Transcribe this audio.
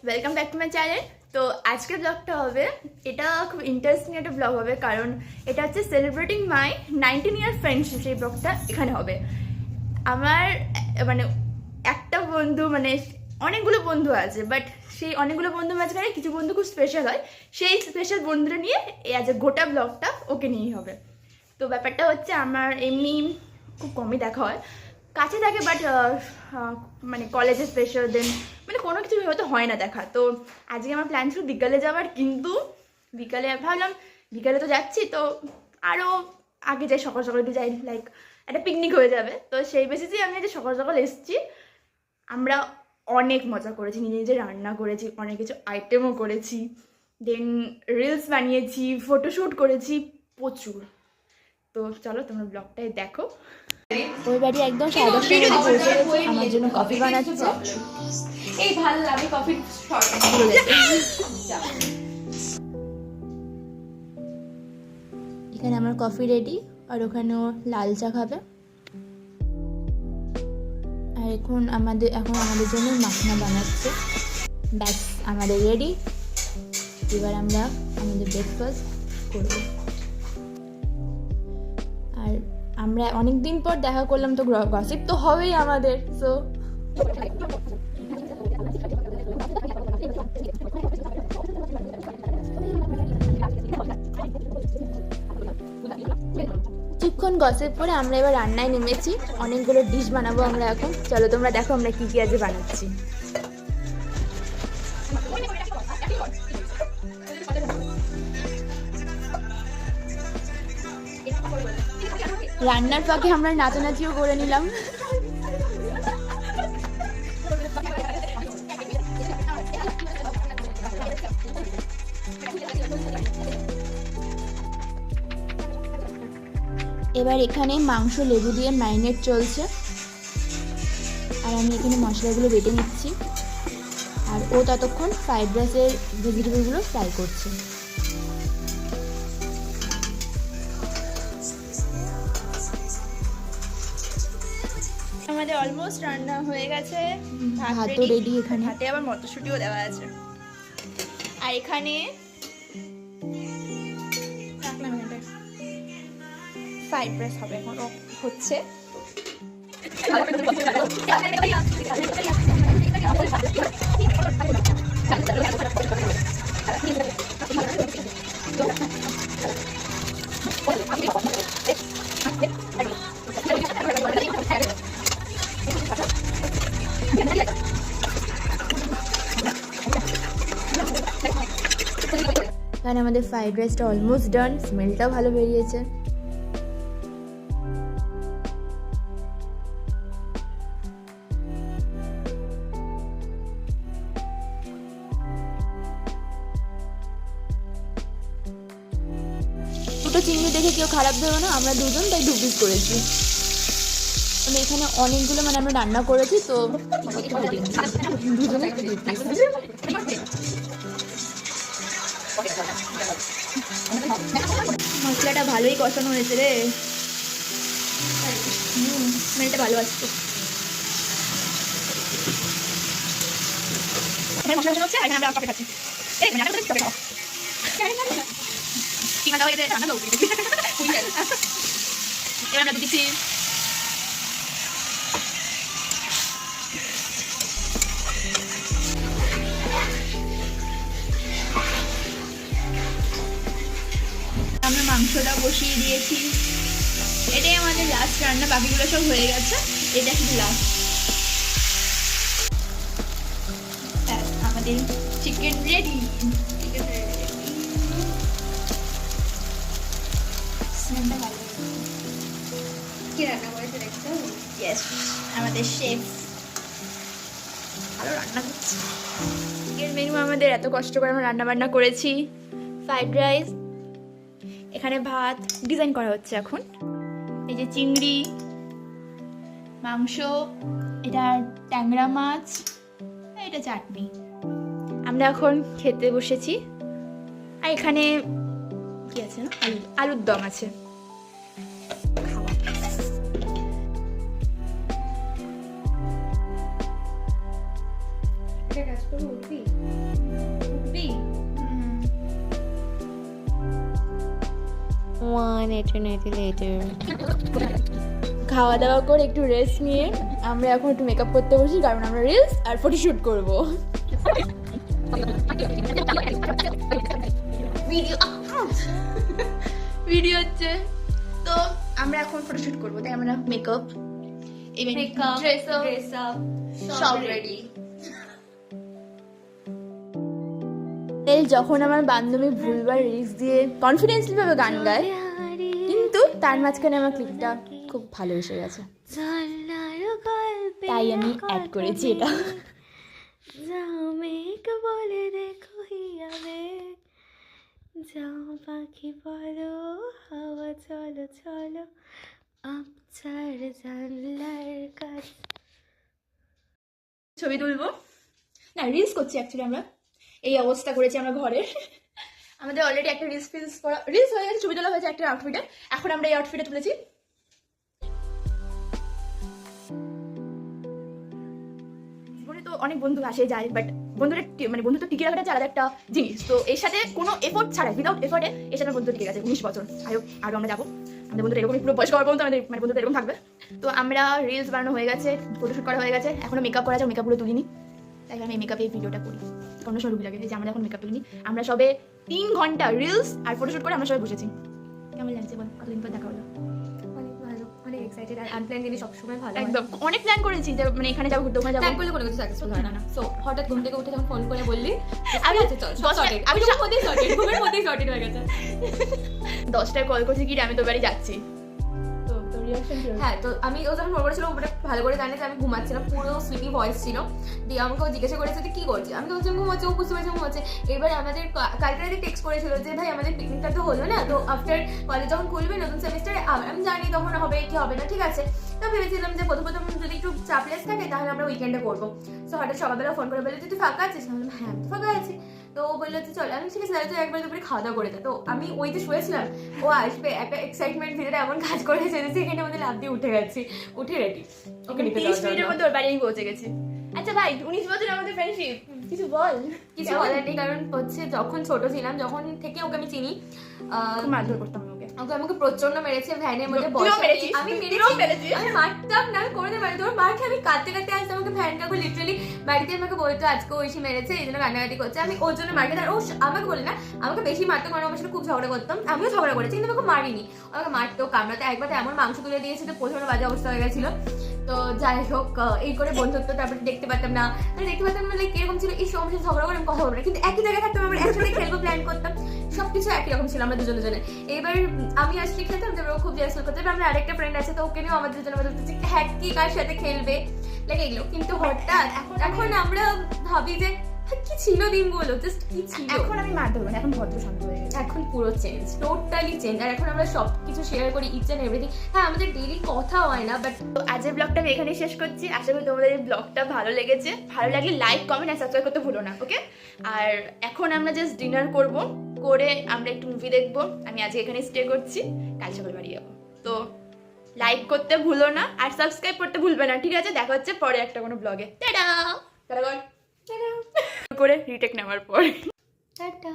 Welcome back to my channel. তো আজকের ব্লগটা হবে, এটা খুব ইন্টারেস্টিং একটা ব্লগ হবে, কারণ এটা হচ্ছে সেলিব্রেটিং মাই 19 ইয়ার ফ্রেন্ডশিপ। সেই ব্লগটা এখানে হবে। আমার মানে একটা বন্ধু, মানে অনেকগুলো বন্ধু আছে, বাট সেই অনেকগুলো বন্ধুর মাঝখানে কিছু বন্ধু খুব স্পেশাল হয়। সেই স্পেশাল বন্ধুরা নিয়ে আজ গোটা ব্লগটা ওকে নিয়েই হবে। তো ব্যাপারটা হচ্ছে, আমার এমনি খুব কমই দেখা হয়, কাছে থাকে, বাট মানে কলেজে স্পেশাল দেন মানে কোনো কিছু হয়তো হয় না দেখা। তো আজকে আমার প্ল্যান ছিল বিকালে যাওয়ার, কিন্তু বিকালে ভাবলাম বিকালে তো যাচ্ছি, তো আরও আগে যাই, সকাল সকাল যাই, লাইক একটা পিকনিক হয়ে যাবে। তো সেই বেসিসেই আমি আজ সকাল সকাল এসেছি। আমরা অনেক মজা করেছি, নিজে নিজে রান্না করেছি, অনেক কিছু আইটেমও করেছি, দেন রিলস বানিয়েছি, ফটোশ্যুট করেছি প্রচুর। তো চলো তোমরা ব্লগটাই দেখো। ওই বাড়ি একদম সাড়ে 10টার মধ্যে পৌঁছে গেছি, আমার জন্য কফি বানাচ্ছে। এই ভালো আমি কফি এখানে আমার কফি রেডি, আর ওখানেও লাল চা খাবে। আর এখন আমাদের জন্য মাখনা বানাচ্ছে। ব্যাস আমাদের রেডি। এবার আমরা আমাদের ব্রেকফাস্ট করব। আর আমরা অনেক দিন পর দেখা করলাম, তো গসিপ তো হবেই আমাদের। সো কিছুক্ষণ গসিপ করে আমরা এবার রান্নায় নেমেছি। অনেকগুলো ডিশ বানাবো আমরা এখন। চলো তোমরা দেখো আমরা কি কি আজ বানাচ্ছি। রান্নার ফাঁকে আমরা নাচানাচিও করে নিলাম। এবার এখানে মাংস লেবু দিয়ে ম্যারিনেট চলছে, আর আমি এখানে মশলাগুলো বেটে নিচ্ছি, আর ও ততক্ষণ ফ্রাইড রাইসের ভেজিটেবলগুলো ফ্রাই করছে। আমাদের অলমোস্ট রান্না হয়ে গেছে, ভাতও রেডি। এখানে ভাতে আবার মটরশুঁটিও দেওয়া আছে। আর এখানে ফ্রাইড রাইস হবে, এখন হচ্ছে। কারণ আমাদের ফ্রাইড রাইসটা অলমোস্ট ডান, স্মেলটাও ভালো বেরিয়েছে। দুটো চিংড়ি দেখে কেউ খারাপ দেবো না, আমরা দুজন তাই 2 পিস করেছি। মানে এখানে অনেকগুলো মানে আমরা রান্না করেছি, তো দুজনে 2 পিস। মশলাটা ভালোই কষানো হয়েছে রে, স্মেলটা ভালো আসছে। মশলা কষানো হচ্ছে, আর এখানে আমরা কফি খাচ্ছি। এবার আমরা দিচ্ছি আমরা মাংসটা বসিয়ে দিয়েছি। এটাই আমাদের লাস্ট রান্না, বাকিগুলো সব হয়ে গেছে, এটা শুধু লাস্ট। আমাদের চিকেন রেডি। কি রান্না করেছে দেখছো? ইয়েস, আমাদের শেফ ভালো রান্না করছে। এর মেনু আমাদের এত কষ্ট করে আমরা রান্না বান্না করেছি। ফ্রাইড রাইস, এখানে ভাত ডিজাইন করা হচ্ছে এখন। এই যে চিংড়ি, মাংস, এটা ট্যাংরা মাছ, এটা চাটনি। আমরা এখন খেতে বসেছি। আর এখানে কি আছে না, আলুর দম আছে। কাজ করবো উঠবি? One eternity later. খাওয়া দাওয়া করে একটু রেস্ট নিয়ে আমরা এখন একটু মেকআপ করতে বসি, কারণ আমরা রিলস আর ফটোশুট করব। ভিডিও হচ্ছে, তো আমরা এখন ফটোশুট করবো, তাই আমরা মেকআপ Dress up. সব রেডি। যখন আমার বান্ধবী ভুলবার রিলস দিয়ে কনফিডেন্সলি ভাবে গান গায়, কিন্তু তার মাঝখানে আমার ক্লিপটা খুব ভালো এসে গেছে, তাই আমি অ্যাড করেছি এটা। যাও মেঘ বলে দেখো হিয়াবে, যাও পাখি বলো হাওয়া চলো চলো, আপচার জানলার কাজ। ছবি তুলবো না, রিলস করছি অ্যাকচুয়ালি। আমরা এই অবস্থা করেছি আমরা ঘরে। আমাদের অলরেডি একটা রিলস হয়ে গেছে, ছবি তোলা হয়েছে একটা আউটফিটে। এখন আমরা এই আউটফিটে তুলেছি। জীবনে তো অনেক বন্ধু আসে যায়, বাট বন্ধুত্ব টিকে রাখাটা আলাদা একটা জিনিস। তো এর সাথে কোনো এফোর্ট ছাড়াই, উইদাউট এফোর্টে এর সাথে বন্ধু টিকে গেছে 19 বছর। আরো আমরা যাবো, আমাদের বন্ধুটা এরকম পুরো বয়স্ক হওয়ার পর্যন্ত আমাদের বন্ধুটা এরকম থাকবে। তো আমরা রিলস বানানো হয়ে গেছে, ফটোশুট করা হয়ে গেছে, এখনো মেকআপ করা আছে, মেকআপ পুরো তুলিনি, তাই আমি মেকআপে এই ভিডিওটা করি। অন্য সব লাগে যে আমরা এখন মেকআপ তুলিনি, আমরা সবে 3 ঘন্টা রিলস আর ফটোশুট করে আমরা সবাই বসেছি। কেমন লাগছে বল, কতদিন পর দেখা হলো? অনেক ভালো, অনেক এক্সাইটেড। আর আনপ্ল্যান জিনিস সবসময় ভালো। একদম অনেক প্ল্যান করেছি যে এখানে যাবো, ঘুরতে, ওখানে যাবো, প্ল্যান করলে কোনো কিছু সাকসেসফুল হয় না। সো হঠাৎ ঘুম থেকে উঠে যখন ফোন করে বললি আমি আচ্ছা চল সব সর্টেড, আমি ঘুমের মধ্যেই সর্টেড হয়ে গেছে। 10টায় কল করছি কি আমি তোর বাড়ি যাচ্ছি। তো তোর রিঅ্যাকশন কি? হ্যাঁ, তো আমি ও যখন ফোন করেছিল ওটা ভালো করে জানে যে আমি ঘুমাচ্ছিলাম, পুরো স্লিপি ভয়েস ছিল। দিয়ে আমাকে ও জিজ্ঞাসা করেছে যে কি করছি, আমি তো বলছি ঘুমাচ্ছি, ও বুঝতে পারছি ঘুমাচ্ছে। এবার আমাদের কালকে রাতে টেক্সট করেছিল যে ভাই আমাদের পিকনিকটা তো হলো না, তো আফটার কলেজ যখন খুলবে নতুন সেমিস্টারে আমি জানি তখন হবে কি হবে না, ঠিক আছে। তো ভেবেছিলাম যে প্রথম যদি একটু চাপলেস থাকে তাহলে আমরা উইকেন্ডে করবো। তো হঠাৎ সকালবেলা ফোন করে বললো যে তুই ফাঁকা আছিস? আমি বললাম হ্যাঁ আমি তো ফাঁকা আছি। তো ও বললো যে চল, আমি ঠিক আছে তাহলে তুই একবার দুপুরে খাওয়া দাওয়া করে দে। তো আমি ওই যে শুয়েছিলাম, ও আসবে, একটা এক্সাইটমেন্ট ভিতরে এমন কাজ করেছে যে সেখানে আমাদের লাভ দিয়ে উঠে গেছি, উঠে রেডি। ওকে 30 মিনিটের মধ্যে ওর বাড়ি আমি পৌঁছে গেছি। আচ্ছা ভাই, 19 বছর আমাদের ফ্রেন্ডশিপ, কিছু বল। কিছু বলার নেই, কারণ হচ্ছে যখন ছোট ছিলাম, যখন থেকে ওকে আমি চিনি, খুব মারধর করতাম ওকে। আমাকে প্রচন্ড মেরেছে ভ্যানের মধ্যে তুইও বসে। মেরেছিস? আমি তুইও মেরেছিস? আমি মারতাম না, আমি করে পারি তোর মাকে আমি কাঁদতে কাঁদতে আসতাম, আমাকে ভ্যান কাকু লিটারালি বাড়িতে আমাকে বলতো আজকে ঐশী মেরেছে, এই জন্য কান্নাকাটি করছে। আমি ওর জন্য মারতে, আর ও আমাকে বলে না, আমাকে বেশি মারতো, কারণ আমার সাথে খুব ঝগড়া করতাম। আমিও ঝগড়া করেছি কিন্তু আমাকে মারিনি, আমাকে মারতো কামড়াতে। একবার এমন মাংস তুলে দিয়েছে তো প্রচন্ড বাজে অবস্থা হয়ে গেছিল। তো যাই হোক, এই করে বন্ধুত্ব, তারপরে দেখতে পারতাম না, লাইক এরকম ছিল, এই সমস্যা ঝগড়া করে আমি কথা বলবো না, কিন্তু একই জায়গায় থাকতাম, আমরা একসাথে খেলবো প্ল্যান করতাম, সবকিছু একই রকম ছিল আমরা দুজনে। এবার আমি আসলে খেলতাম, তারপরে ও খুব জেলাস করতে। আমরা আরেকটা ফ্রেন্ড আছে, তো ওকে নিয়েও আমাদের দুজনে বলতে যে হ্যাঁ কি কার সাথে খেলবে, লাইক এগুলো। কিন্তু হঠাৎ এখন আমরা ভাবি যে কি ছিল দিনগুলো, জাস্ট কি ছিল। এখন আমি মারধর করি না, এখন ভদ্র শান্ত হয়ে গেছে। এখন পুরো চেঞ্জ, টোটালি চেঞ্জ। আর এখন আমরা সবকিছু শেয়ার করি, ইচ এন্ড এভরিথিং। হ্যাঁ, আমাদের ডেইলি কথা হয় না, বাট তো আজকের ব্লগটা আমি এখানেই শেষ করছি। আশা করি তোমাদের এই ব্লগটা ভালো লেগেছে। ভালো লাগলে লাইক, কমেন্ট আর সাবস্ক্রাইব করতে ভুলো না, ওকে? আর এখন আমরা জাস্ট ডিনার করব, করে আমরা একটু মুভি দেখবো। আমি আজকে এখানে স্টে করছি, কাল সকাল বাড়ি যাবো। তো লাইক করতে ভুলো না আর সাবস্ক্রাইব করতে ভুলবে না, ঠিক আছে? দেখা হচ্ছে পরে একটা কোনো ব্লগে। টাটা টাটা করে রিটেক নেওয়ার পর। টাটা।